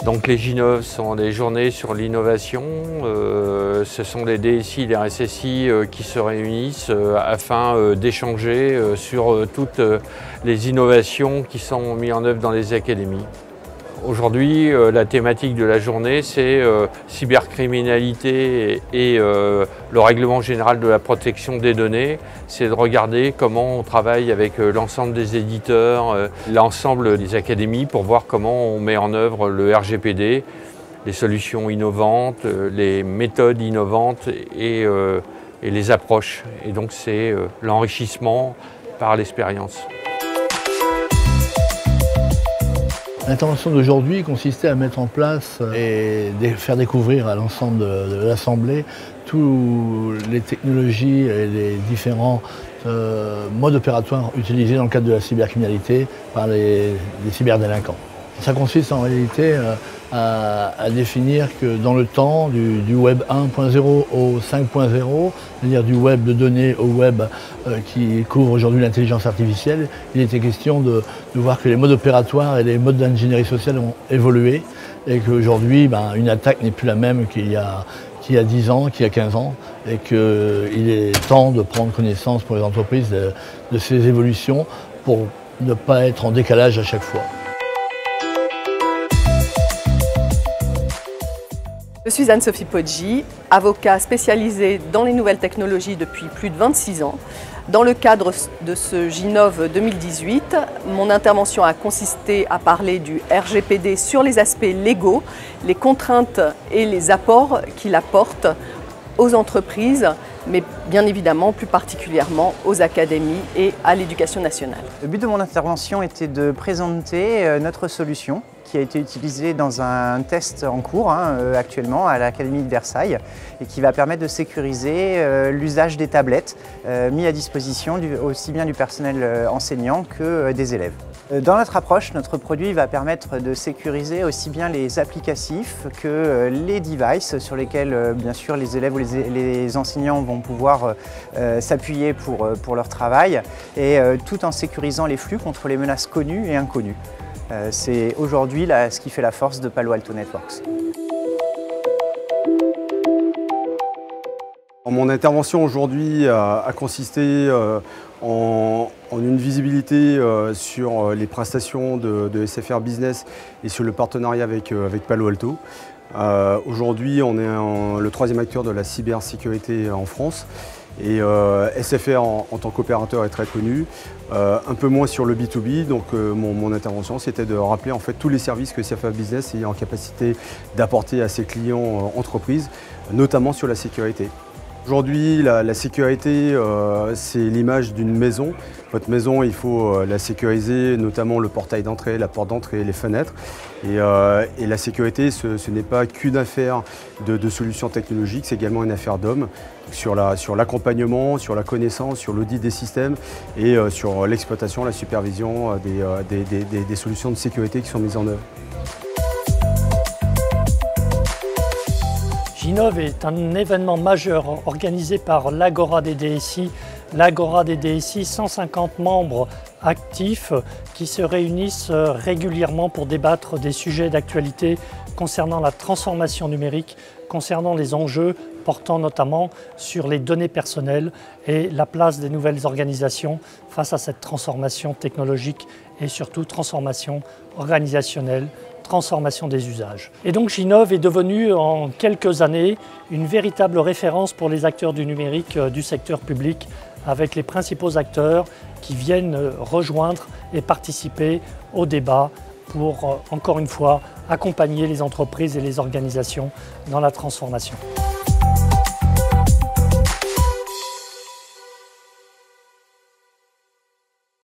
Donc les Ginov sont des journées sur l'innovation. Ce sont les DSI et les RSSI qui se réunissent afin d'échanger sur toutes les innovations qui sont mises en œuvre dans les académies. Aujourd'hui, la thématique de la journée, c'est cybercriminalité et le règlement général de la protection des données. C'est de regarder comment on travaille avec l'ensemble des éditeurs, l'ensemble des académies pour voir comment on met en œuvre le RGPD, les solutions innovantes, les méthodes innovantes et les approches. Et donc c'est l'enrichissement par l'expérience. L'intervention d'aujourd'hui consistait à mettre en place et faire découvrir à l'ensemble de l'Assemblée toutes les technologies et les différents modes opératoires utilisés dans le cadre de la cybercriminalité par les cyberdélinquants. Ça consiste en réalité à définir que dans le temps du web 1.0 au 5.0, c'est-à-dire du web de données au web qui couvre aujourd'hui l'intelligence artificielle, il était question de voir que les modes opératoires et les modes d'ingénierie sociale ont évolué et qu'aujourd'hui, une attaque n'est plus la même qu'il y a 10 ans, qu'il y a 15 ans, et qu'il est temps de prendre connaissance pour les entreprises de ces évolutions pour ne pas être en décalage à chaque fois. Je suis Anne-Sophie Poggi, avocat spécialisée dans les nouvelles technologies depuis plus de 26 ans. Dans le cadre de ce Ginov 2018, mon intervention a consisté à parler du RGPD sur les aspects légaux, les contraintes et les apports qu'il apporte aux entreprises, mais bien évidemment plus particulièrement aux académies et à l'éducation nationale. Le but de mon intervention était de présenter notre solution qui a été utilisée dans un test en cours actuellement à l'Académie de Versailles et qui va permettre de sécuriser l'usage des tablettes mis à disposition aussi bien du personnel enseignant que des élèves. Dans notre approche, notre produit va permettre de sécuriser aussi bien les applicatifs que les devices sur lesquels bien sûr les élèves ou les enseignants vont pouvoir s'appuyer pour leur travail et tout en sécurisant les flux contre les menaces connues et inconnues. C'est aujourd'hui ce qui fait la force de Palo Alto Networks. Mon intervention aujourd'hui a consisté en une visibilité sur les prestations de SFR Business et sur le partenariat avec Palo Alto. Aujourd'hui, on est le troisième acteur de la cybersécurité en France. Et SFR en tant qu'opérateur est très connu, un peu moins sur le B2B, donc mon intervention c'était de rappeler en fait tous les services que SFR Business est en capacité d'apporter à ses clients entreprises, notamment sur la sécurité. Aujourd'hui, la sécurité, c'est l'image d'une maison. Votre maison, il faut la sécuriser, notamment le portail d'entrée, la porte d'entrée, les fenêtres. Et la sécurité, ce n'est pas qu'une affaire de solutions technologiques, c'est également une affaire d'hommes sur l'accompagnement, sur la connaissance, sur l'audit des systèmes et sur l'exploitation, la supervision des solutions de sécurité qui sont mises en œuvre. Ginov est un événement majeur organisé par l'Agora des DSI. L'Agora des DSI, 150 membres actifs qui se réunissent régulièrement pour débattre des sujets d'actualité concernant la transformation numérique, concernant les enjeux portant notamment sur les données personnelles et la place des nouvelles organisations face à cette transformation technologique et surtout transformation organisationnelle, transformation des usages. Et donc Ginov est devenu en quelques années une véritable référence pour les acteurs du numérique du secteur public, avec les principaux acteurs qui viennent rejoindre et participer au débat pour, encore une fois, accompagner les entreprises et les organisations dans la transformation.